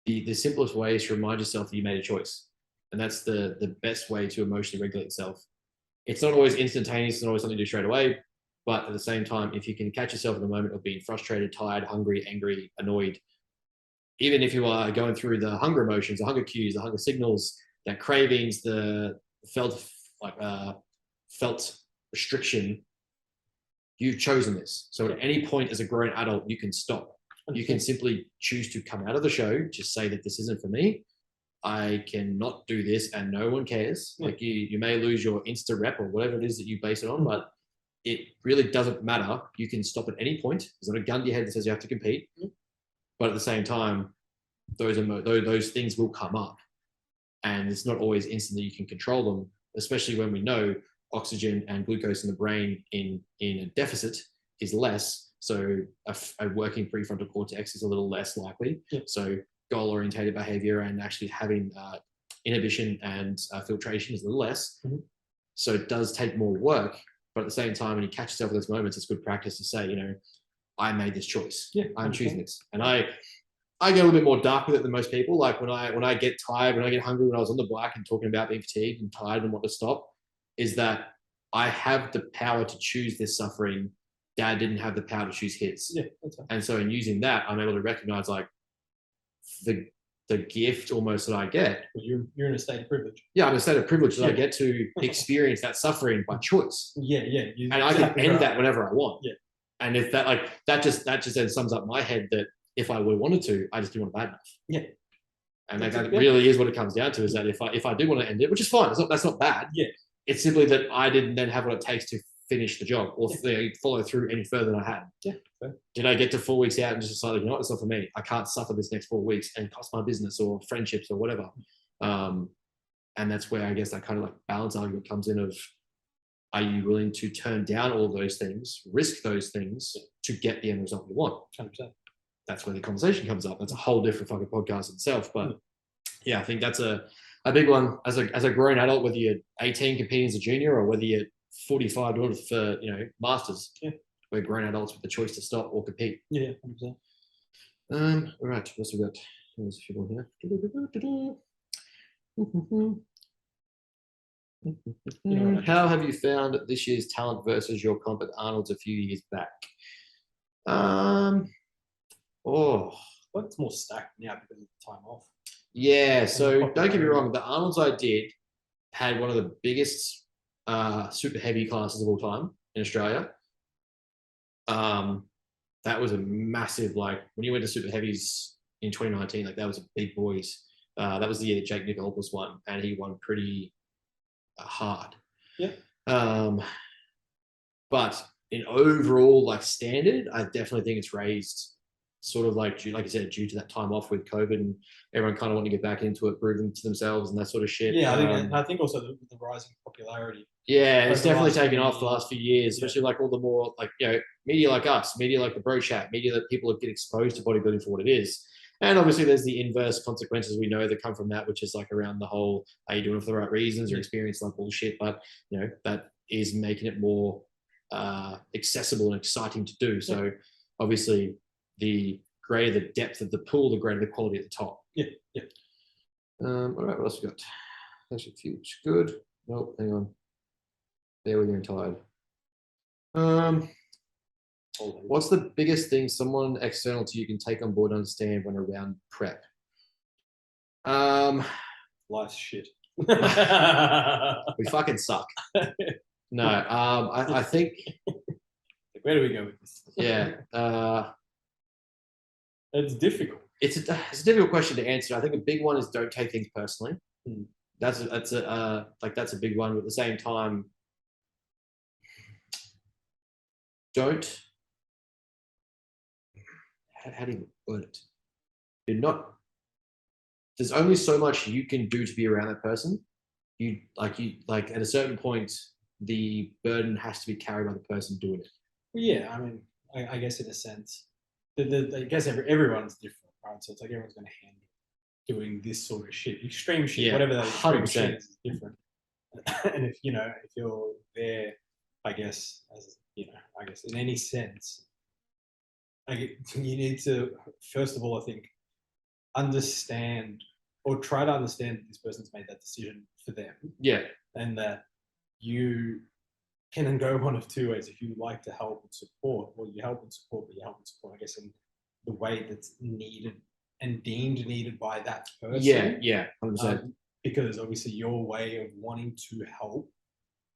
the simplest way is to remind yourself that you made a choice, and that's the best way to emotionally regulate yourself. It's not always instantaneous; it's not always something to do straight away. But at the same time, if you can catch yourself in the moment of being frustrated, tired, hungry, angry, annoyed, even if you are going through the hunger emotions, the hunger cues, the hunger signals, that cravings, the felt felt restriction, you've chosen this. So at any point as a grown adult, you can stop. You can simply choose to come out of the show, just say that this isn't for me. I cannot do this, and no one cares. Like you may lose your Insta rep or whatever it is that you base it on, but it really doesn't matter. You can stop at any point. There's not a gun to your head that says you have to compete. But at the same time, those things will come up. And it's not always instant that you can control them, especially when we know oxygen and glucose in the brain in a deficit is less. So a working prefrontal cortex is a little less likely. So goal-orientated behavior and actually having inhibition and filtration is a little less. So it does take more work. But at the same time, when you catch yourself in those moments, it's good practice to say, I made this choice. I'm choosing this. And I get a little bit more dark with it than most people. Like when I get tired, when I get hungry, when I was on the bike and talking about being fatigued and tired and want to stop, is that I have the power to choose this suffering. Dad didn't have the power to choose his. That's right. And so in using that, I'm able to recognize like the gift almost that I get. Well, you're in a state of privilege. Yeah, I'm in a state of privilege that I get to experience that suffering by choice. And I can end that whenever I want. And if that just then sums up my head that if I would have wanted to, I just didn't want it bad enough. And that really is what it comes down to, is that if I do want to end it, which is fine, that's not bad. It's simply that I didn't then have what it takes to finish the job or follow through any further than I had. Did I get to 4 weeks out and just decided, it's not for me. I can't suffer this next 4 weeks and cost my business or friendships or whatever. And that's where I guess that kind of like balance argument comes in of, are you willing to turn down all those things, risk those things to get the end result you want? 100%. That's where the conversation comes up. That's a whole different fucking podcast itself. But I think that's a big one as a grown adult, whether you're 18 competing as a junior or whether you're 45 doing it for masters. We're grown adults with the choice to stop or compete. 100%. All right, what's we got? There's a few more here. How have you found this year's talent versus your comp at Arnold's a few years back? It's more stacked now because of the time off. Yeah, so don't get me wrong, the Arnold's I did had one of the biggest super heavy classes of all time in Australia. That was a massive, like when you went to super heavies in 2019, like that was a big boys. That was the year that Jake Nicholopoulos won, and he won pretty hard. But in overall like standard, I definitely think it's raised sort of like you said, due to that time off with COVID and everyone kind of wanting to get back into it, proving to themselves and that sort of shit. Yeah, I think also the rising popularity. Yeah, it's the definitely last taken few off the years. last few years, especially like all the more like media like us, media like the Bro Chat, media that people get exposed to bodybuilding for what it is. And obviously, there's the inverse consequences we know that come from that, which is like around the whole, are you doing it for the right reasons? You're experiencing like bullshit, but that is making it more accessible and exciting to do. So obviously, the greater the depth of the pool, the greater the quality at the top. Yeah, yeah. All right, what else we got? That's a few. Good. Nope, hang on. There we go, tired. What's the biggest thing someone external to you can take on board and understand when around prep? Life's shit. We fucking suck. No, I think. Where do we go with this? Yeah. It's difficult. It's a difficult question to answer. I think a big one is don't take things personally. That's a big one. But at the same time, don't. How do you word it? You're not. There's only so much you can do to be around that person. You at a certain point, the burden has to be carried by the person doing it. Well, yeah, I mean, I guess in a sense, I guess everyone's different, right? So it's like everyone's going to handle doing this sort of shit, extreme shit, whatever that extreme 100%. shit is different. And if you're there, I guess in any sense, you need to first of all, I think, understand or try to understand that this person's made that decision for them. Yeah. And that you can then go one of two ways. If you like to help and support, well, you help and support, but you help and support, I guess, in the way that's needed and deemed needed by that person. Yeah, 100%. Because obviously your way of wanting to help,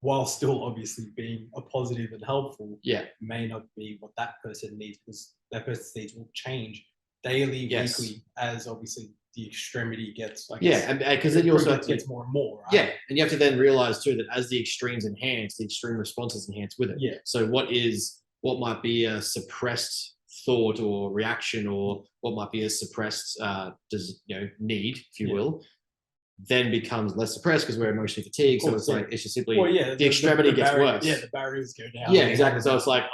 while still obviously being a positive and helpful, may not be what that person needs, because that person's needs will change daily, weekly, as obviously the extremity gets. And because then you also gets more and more. Right? Yeah, and you have to then realize too that as the extremes enhance, the extreme responses enhance with it. Yeah. So what might be a suppressed thought or reaction, or what might be a suppressed need, if you will, then becomes less suppressed because we're emotionally fatigued. So it's like it's just simply the extremity gets worse. Yeah, the barriers go down. Yeah, exactly. So it's like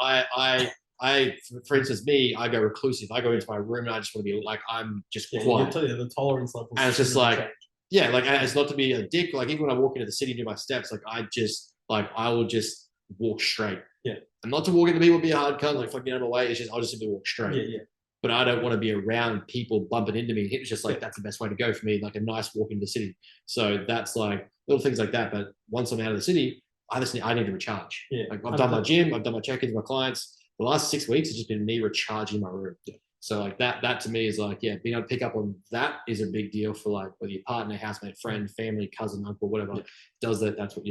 for instance, I go reclusive. I go into my room and I just want to be like, I'm just quiet. The tolerance level. And it's just like, it's not to be a dick. Like even when I walk into the city, do my steps, I will just walk straight. Yeah. And not to walk into people, be a hard cunt, like fucking out of my way. It's just, I'll just simply walk straight. Yeah. But I don't want to be around people bumping into me. It's just like, that's the best way to go for me, like a nice walk into the city. So that's like little things like that. But once I'm out of the city, I need to recharge. Yeah. Like I've done my gym, I've done my check-ins with my clients. The last 6 weeks has just been me recharging my room. Yeah. So like that to me is like, being able to pick up on that is a big deal for like whether your partner, housemate, friend, family, cousin, uncle, whatever does that. That's what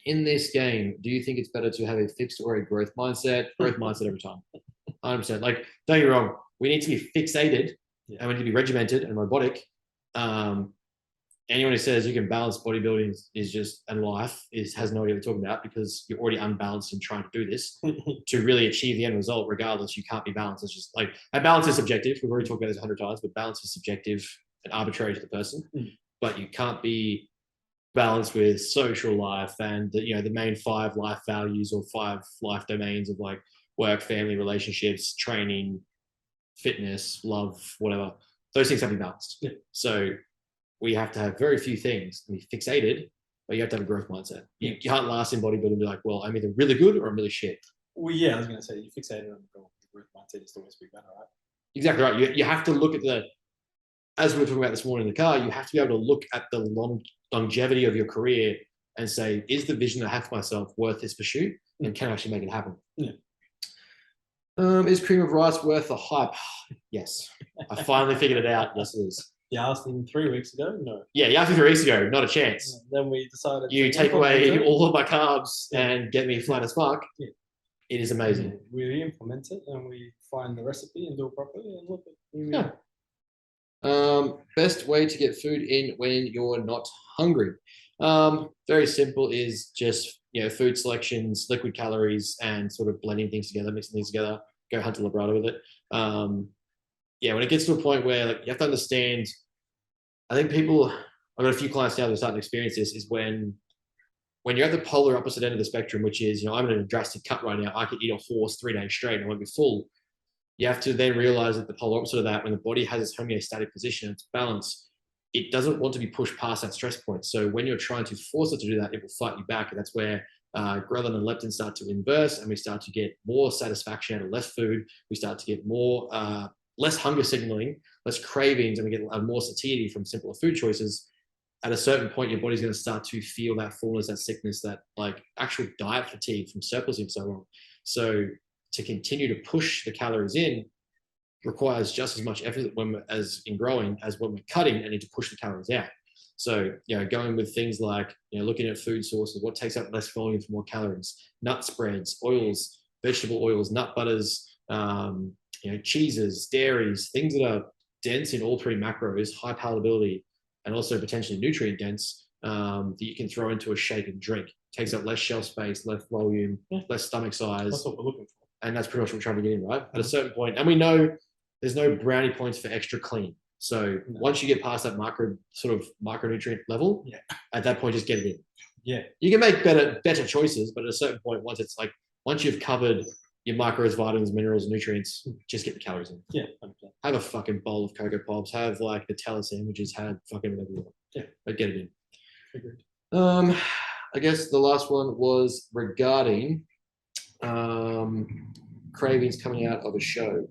in this game, do you think it's better to have a fixed or a growth mindset? Growth mindset every time. 100%. Like, don't get me wrong, we need to be fixated and we need to be regimented and robotic. Anyone who says you can balance bodybuilding and life has no idea what you're talking about, because you're already unbalanced in trying to do this. To really achieve the end result, regardless, you can't be balanced. It's just like, and balance is subjective. We've already talked about this 100 times, but balance is subjective and arbitrary to the person. But you can't be balanced with social life and the main 5 life values or 5 life domains of like work, family, relationships, training, fitness, love, whatever. Those things have to be balanced. Yeah. So we have to have very few things and be fixated, but you have to have a growth mindset. You can't last in bodybuilding and be like, well, I'm either really good or I'm really shit. Well, yeah, I was going to say, you fixated on the goal. The growth mindset is always be better, right? Exactly right. You have to look at as we were talking about this morning in the car, you have to be able to look at the longevity of your career and say, is the vision I have for myself worth this pursuit, and can I actually make it happen? Yeah. Is cream of rice worth the hype? Yes. I finally figured it out. Yes, it is. You asked him 3 weeks ago? No. Yeah, you asked me 3 weeks ago. Not a chance. Then we decided you take away all of my carbs and get me flat as fuck. Yeah. It is amazing. We implement it and we find the recipe and do it properly and look at best way to get food in when you're not hungry. Very simple is just food selections, liquid calories, and sort of blending things together, mixing things together. go hunt a Labrador with it. Yeah, when it gets to a point where like, you have to understand, I think people, I've got a few clients now that are starting to experience this, is when you're at the polar opposite end of the spectrum, which is, I'm in a drastic cut right now. I could eat a horse 3 days straight and I won't be full. You have to then realize that the polar opposite of that, when the body has its homeostatic position, its balance, it doesn't want to be pushed past that stress point. So when you're trying to force it to do that, it will fight you back. And that's where ghrelin and leptin start to inverse, and we start to get more satisfaction out of less food. We start to get more, less hunger signaling, less cravings, and we get more satiety from simpler food choices. At a certain point, your body's going to start to feel that fullness, that sickness, that like actual diet fatigue from surplusing so long. So to continue to push the calories in requires just as much effort as in growing as when we're cutting and need to push the calories out. So, going with things like, looking at food sources, what takes up less volume for more calories, nut spreads, oils, vegetable oils, nut butters, cheeses, dairies, things that are dense in all 3 macros, high palatability, and also potentially nutrient dense, that you can throw into a shake and drink. Takes up less shelf space, less volume, less stomach size. That's what we're looking for. And that's pretty much what we're trying to get in, right? At a certain point, and we know there's no brownie points for extra clean. So once you get past that micronutrient level, at that point, just get it in. Yeah. You can make better choices, but at a certain point, once you've covered your macros, vitamins, minerals, nutrients, just get the calories in. Yeah. Have a fucking bowl of Cocoa Pops, have like Nutella sandwiches, have fucking whatever you want. Yeah. But get it in. Agreed. I guess the last one was regarding cravings coming out of a show.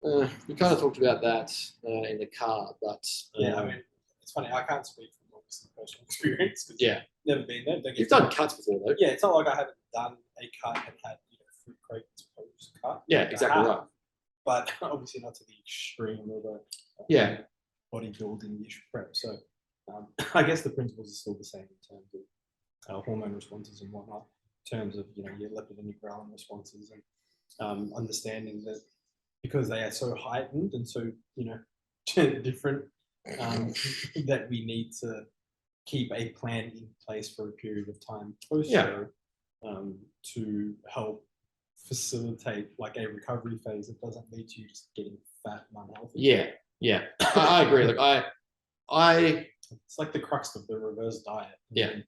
We kind of talked about that in the car, but I mean, it's funny. I can't speak from obviously personal experience. Never been there. You've done cuts before, though. Yeah, it's not like I haven't done a cut and had fruit cravings post cut. Yeah, exactly right. But obviously not to the extreme of the bodybuilding ish prep. So I guess the principles are still the same in terms of hormone responses and whatnot. In terms of your leptin and your ghrelin responses, and understanding that because they are so heightened and so different, that we need to keep a plan in place for a period of time post show, to help facilitate like a recovery phase that doesn't lead to you just getting fat and unhealthy. I agree. Like it's like the crux of the reverse diet.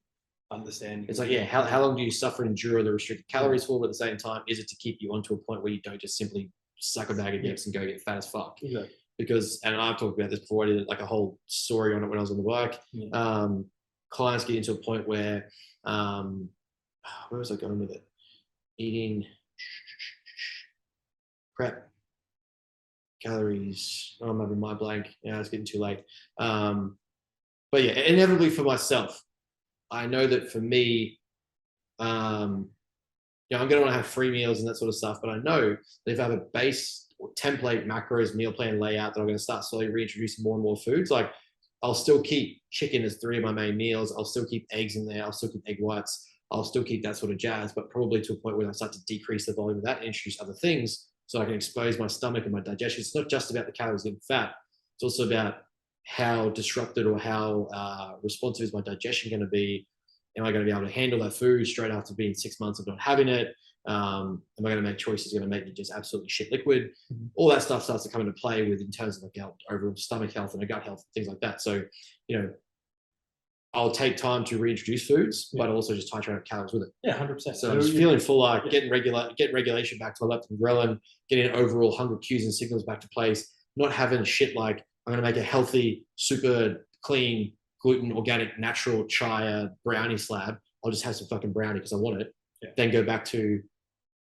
Understanding. It's like, how long do you suffer and endure the restricted calories for? But at the same time, is it to keep you onto a point where you don't just simply suck a bag of dicks and go get fat as fuck? Exactly. Because, and I've talked about this before, I did like a whole story on it when I was on the bike. Clients get into a point where was I going with it? Eating prep calories. I'm having my blank. It's getting too late. But inevitably for myself, I know that for me, I'm going to want to have free meals and that sort of stuff, but I know that if I have a base or template macros meal plan layout that I'm going to start slowly reintroducing more and more foods, like I'll still keep chicken as 3 of my main meals. I'll still keep eggs in there. I'll still keep egg whites. I'll still keep that sort of jazz, but probably to a point where I start to decrease the volume of that and introduce other things so I can expose my stomach and my digestion. It's not just about the calories getting fat. It's also about how disrupted or how responsive is my digestion going to be? Am I going to be able to handle that food straight after being 6 months of not having it? Am I going to make choices going to make me just absolutely shit liquid? All that stuff starts to come into play with in terms of like overall stomach health and gut health, things like that. So, I'll take time to reintroduce foods, but also just titrate up calories with it. Yeah, 100%. So I'm just feeling fuller, getting regulation back to my leptin and ghrelin, getting overall hunger cues and signals back to place, not having shit like I'm going to make a healthy, super clean, gluten, organic, natural chai brownie slab. I'll just have some fucking brownie because I want it. Then go back to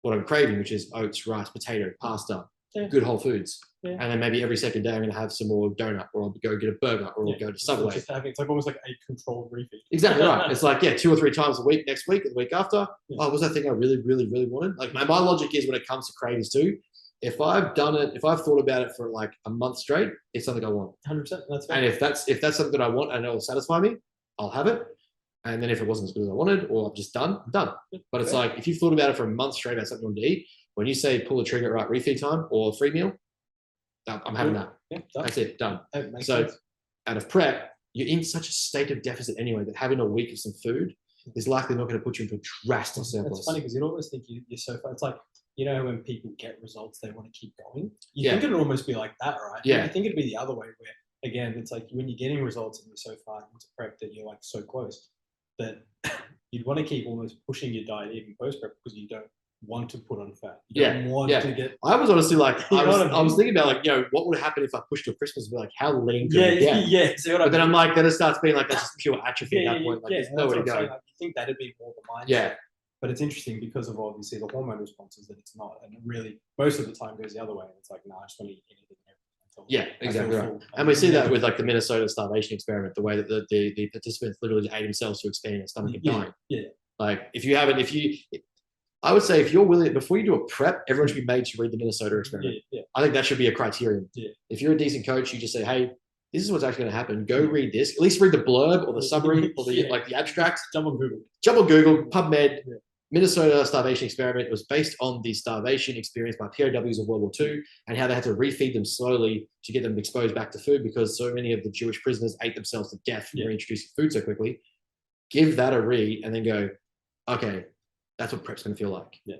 what I'm craving, which is oats, rice, potato, pasta, good whole foods. And then maybe every second day I'm going to have some more donut, or I'll go get a burger, or I'll go to Subway. It's like almost like a controlled refeed. Exactly right. It's like 2 or 3 times a week, next week, and the week after. Oh, was that thing I really, really, really wanted? Like my logic is when it comes to cravings too, if I've done it, if I've thought about it for like a month straight, it's something I want. 100%. That's fair. And if that's something that I want and it will satisfy me, I'll have it. And then if it wasn't as good as I wanted, or I'm just done, I'm done. But it's like if you've thought about it for a month straight about something you want to eat, when you say pull the trigger, right, refeed time or free meal, I'm having that. That's it, done. So out of prep, you're in such a state of deficit anyway that having a week of some food is likely not going to put you into a drastic surplus. It's funny because you'd always think you're so far. It's like you know, when people get results, they want to keep going. You Yeah. think it'd almost be like that, right? Yeah. You think it'd be the other way, where again, it's like when you're getting results and you're so far into prep that you're like so close that you'd want to keep almost pushing your diet even post prep because you don't want to put on fat. You don't want to get. I was honestly like, You I know was, what I I was mean? thinking about like, you know, what would happen if I pushed to Christmas and be like, how lean could I Yeah, get? yeah. See what But then I I'm mean? like, then it starts being like that's just pure atrophy Yeah, at that point. Like, there's that's nowhere to what I'm go. saying. Like, you think that'd be more the mindset. Yeah. But it's interesting because of obviously the hormone responses that it's not, and it really most of the time goes the other way. And it's like, no, I just want to eat anything and everything until Yeah, I exactly feel right. full. And we see that with like the Minnesota starvation experiment, the way that the participants literally ate themselves to expand their stomach and dying. Yeah. Like I would say if you're willing, before you do a prep, everyone should be made to read the Minnesota experiment. Yeah. I think that should be a criterion. Yeah. If you're a decent coach, you just say, hey, this is what's actually going to happen. Go read this. At least read the blurb or the summary or the like the abstract. Jump on Google. PubMed. Minnesota starvation experiment was based on the starvation experienced by POWs of World War II and how they had to refeed them slowly to get them exposed back to food because so many of the Jewish prisoners ate themselves to death from reintroducing food so quickly. Give that a read and then go, okay, that's what prep's going to feel like. Yeah.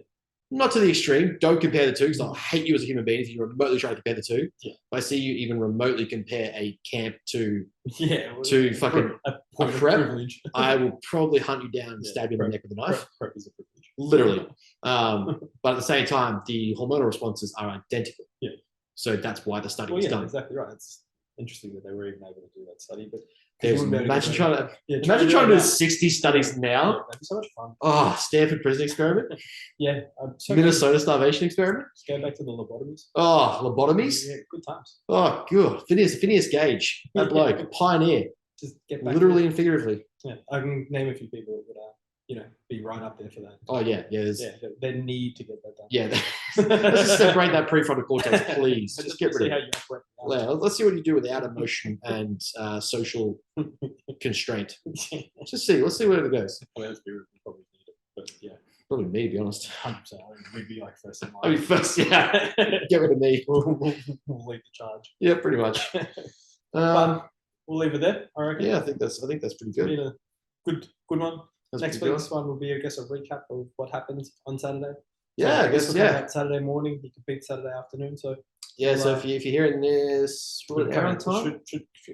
Not to the extreme. Don't compare the two because I'll hate you as a human being if you remotely try to compare the two. Yeah. If I see you even remotely compare a camp to fucking a a prep, privilege. I will probably hunt you down and stab you in the neck with a knife. Prep is a privilege. Literally. But at the same time, the hormonal responses are identical. Yeah. So that's why the study was done. Exactly right. It's interesting that they were even able to do that study. But Imagine trying to do do 60 studies now. Yeah, that'd be so much fun. Oh, Stanford prison experiment. Yeah. Minnesota starvation experiment. Let's go back to the lobotomies. Oh, lobotomies. Yeah, good times. Oh, good. Phineas Gage, that bloke, pioneer, Just get back literally to and figuratively. Yeah, I can name a few people that would, be right up there for that. Oh yeah. They need to get that done. Yeah. Let's just separate that prefrontal cortex, please. Just get rid of it. Yeah, let's see what you do without emotion and social constraint. Let's see where it goes. Well, let's be real, we probably need it, but yeah, Probably me, to be honest. 100%. I mean, we'd be like first in line. I mean, first, yeah. Get rid of me. we'll lead the charge. Yeah, pretty much. But we'll leave it there. I reckon. Yeah, I think that's pretty It's good. been a good one. That's Next pretty week's one will be, I guess, a recap of what happened on Saturday. Yeah, I guess, we'll come back Saturday morning. You compete Saturday afternoon. So yeah, so if you're hearing this, should air on time?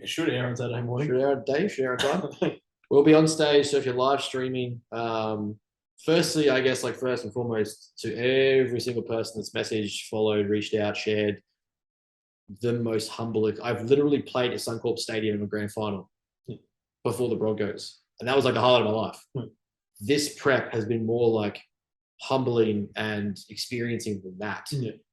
Should air on Saturday morning. Should air on day? Should air on time? We'll be on stage. So if you're live streaming, firstly, I guess like first and foremost, to every single person that's messaged, followed, reached out, shared, the most humble. I've literally played at Suncorp Stadium in a grand final before the Broncos, and that was like the highlight of my life. This prep has been more like humbling and experiencing than that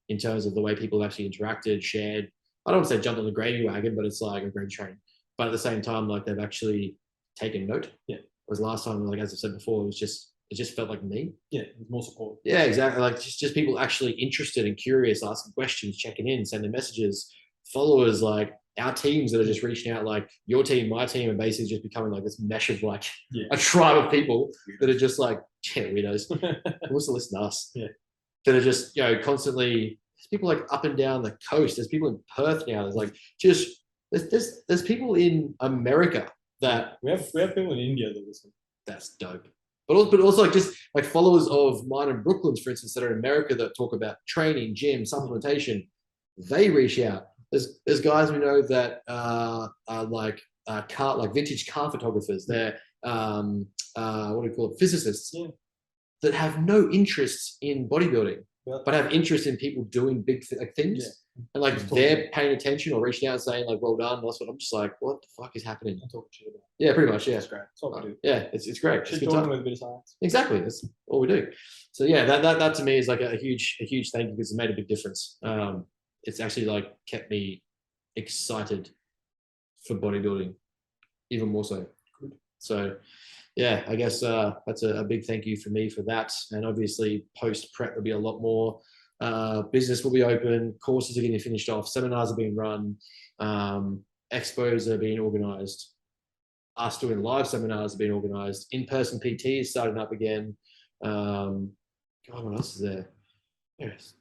in terms of the way people have actually interacted, shared. I don't want to say jumped on the gravy wagon, but it's like a gravy train. But at the same time, like they've actually taken note. Yeah. Whereas last time, like as I said before, it just felt like me. Yeah, more support. Yeah, exactly. Like just people actually interested and curious, asking questions, checking in, sending messages, followers, like our teams that are just reaching out, like your team, my team, are basically just becoming like this mesh of like a tribe of people that are just like, weirdos. Who wants to listen to us? Yeah. That are just, constantly, there's people like up and down the coast. There's people in Perth now. There's like there's people in America that we have people in India that listen. That's dope. But also like just like followers of mine in Brooklyn's, for instance, that are in America that talk about training, gym, supplementation. They reach out. There's guys we know that are like vintage car photographers. They're what do you call it? Physicists that have no interest in bodybuilding, but have interest in people doing big things. Yeah. And like they're paying attention or reaching out and saying like, well done. That's what I'm just like, what the fuck is happening? I'm talking shit about. Yeah, pretty much. Yeah. That's great. That's what we do. Yeah, it's great. Just talking with a bit of science. Exactly. That's all we do. So yeah, that to me is like a huge thank you because it's made a big difference. It's actually like kept me excited for bodybuilding even more so. Good. So yeah, I guess that's a big thank you for me for that. And obviously post prep will be a lot more. Business will be open, courses are getting finished off, seminars are being run, expos are being organized, us doing live seminars are being organized, in-person PT is starting up again. God, what else is there? There's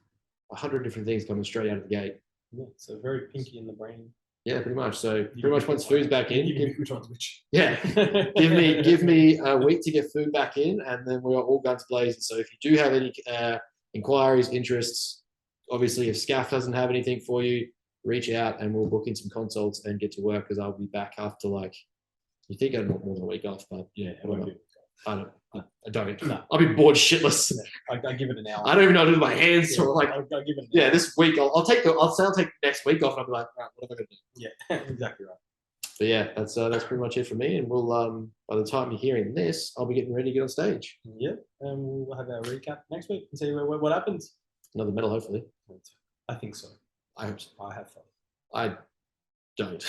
100 different things coming straight out of the gate. Yeah, so very pinky in the brain. Yeah, pretty much. So pretty much once food's back in, which one's which? Yeah, give me a week to get food back in, and then we're all guns blazing. So if you do have any inquiries, interests. Obviously, if SCAF doesn't have anything for you, reach out and we'll book in some consults and get to work because I'll be back after like, you think I'd want more than a week off, but yeah, I don't. I don't. No. I'll be bored shitless. I give it an hour. I don't even know how to do my hands. Yeah, Or like, I'll give it an yeah, hour. this week I'll take next week off and I'll be like, right, what am I gonna do? Yeah, exactly right. But yeah, that's pretty much it for me. And we'll by the time you're hearing this, I'll be getting ready to get on stage. Yeah, and we'll have our recap next week and see what happens. Another medal, hopefully. I think so. I hope so. I have fun. I don't.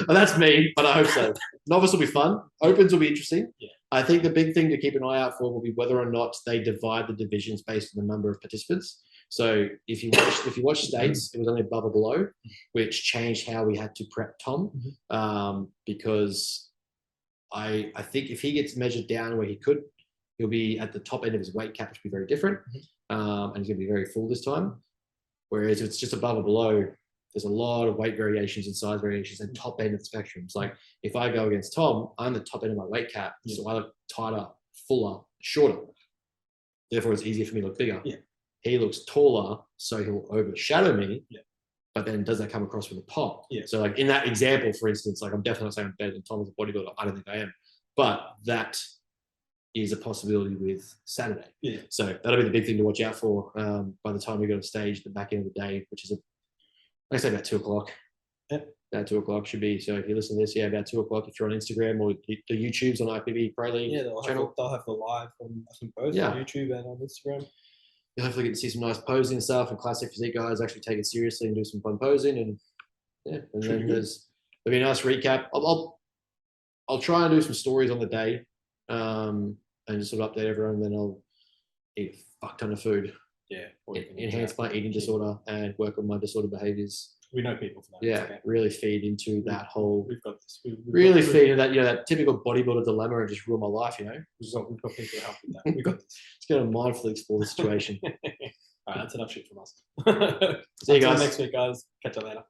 but that's me, but I hope so. Novice will be fun. Opens will be interesting. Yeah. I think the big thing to keep an eye out for will be whether or not they divide the divisions based on the number of participants. So if you watch states, it was only above or below, which changed how we had to prep Tom, because I think if he gets measured down where he could, he'll be at the top end of his weight cap, which will be very different, and he's going to be very full this time. Whereas if it's just above or below, there's a lot of weight variations and size variations and top end of the spectrum. It's like if I go against Tom, I'm the top end of my weight cap, so I look tighter, fuller, shorter. Therefore, it's easier for me to look bigger. Yeah. He looks taller, so he'll overshadow me. Yeah. But then does that come across with a pop? Yeah. So like in that example, for instance, like I'm definitely not saying I'm better than Tom as a bodybuilder. I don't think I am. But that is a possibility with Saturday. Yeah. So that'll be the big thing to watch out for by the time we go to stage, the back end of the day, which is like I say, about 2 o'clock. Yep. About 2 o'clock should be. So if you listen to this, yeah, about 2 o'clock. If you're on Instagram or the YouTube's on IPB Pro League channel, they'll have the live on I think both on YouTube and on Instagram. You'll hopefully get to see some nice posing and stuff, and classic physique guys actually take it seriously and do some fun posing, and yeah, and then there'll be a nice recap. I'll try and do some stories on the day, and just sort of update everyone. Then I'll eat a fuck ton of food. Yeah. Enhance my eating disorder and work on my disorder behaviors. We know people for that. Yeah, really feed into that whole. We've got this. Really feed into that, that typical bodybuilder dilemma and just ruin my life. We've got people to help with that. We've got this. Just going to mindfully explore the situation. All right, that's enough shit from us. See you guys next week, guys. Catch you later.